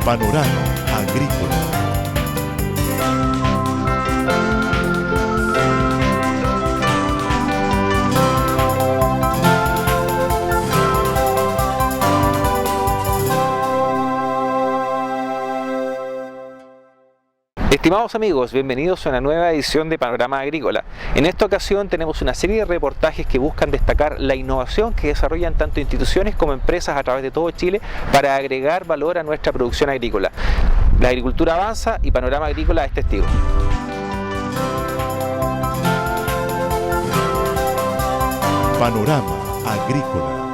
Panorama Agrícola. Estimados amigos, bienvenidos a una nueva edición de Panorama Agrícola. En esta ocasión tenemos una serie de reportajes que buscan destacar la innovación que desarrollan tanto instituciones como empresas a través de todo Chile para agregar valor a nuestra producción agrícola. La agricultura avanza y Panorama Agrícola es testigo. Panorama Agrícola.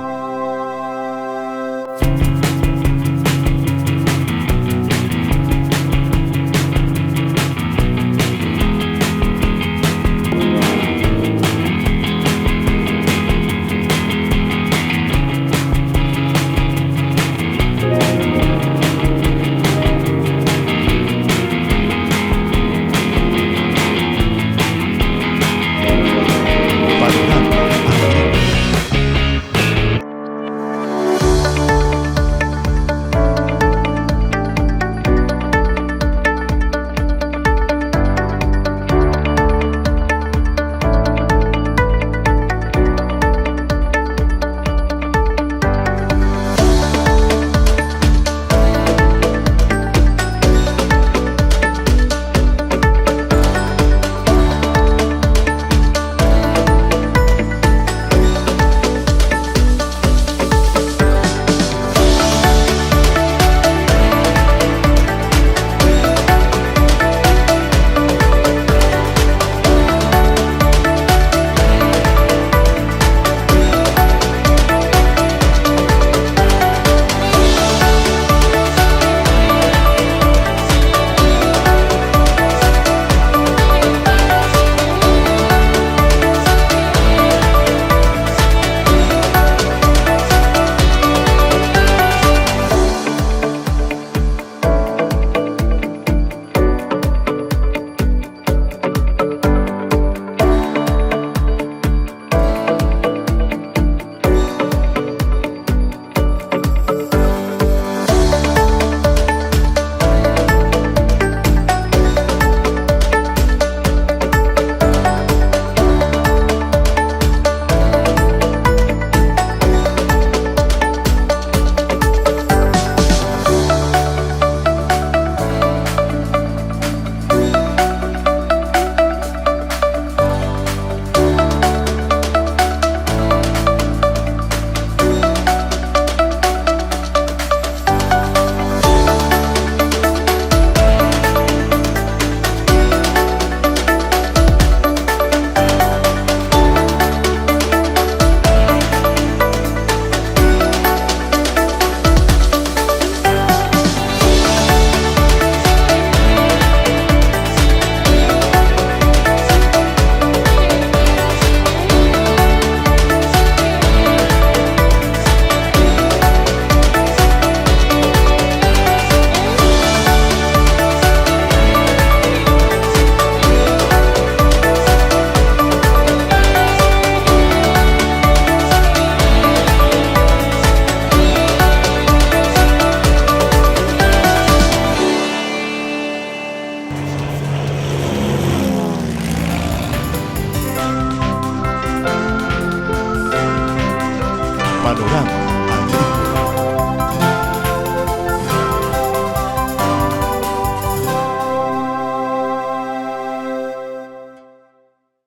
Panorama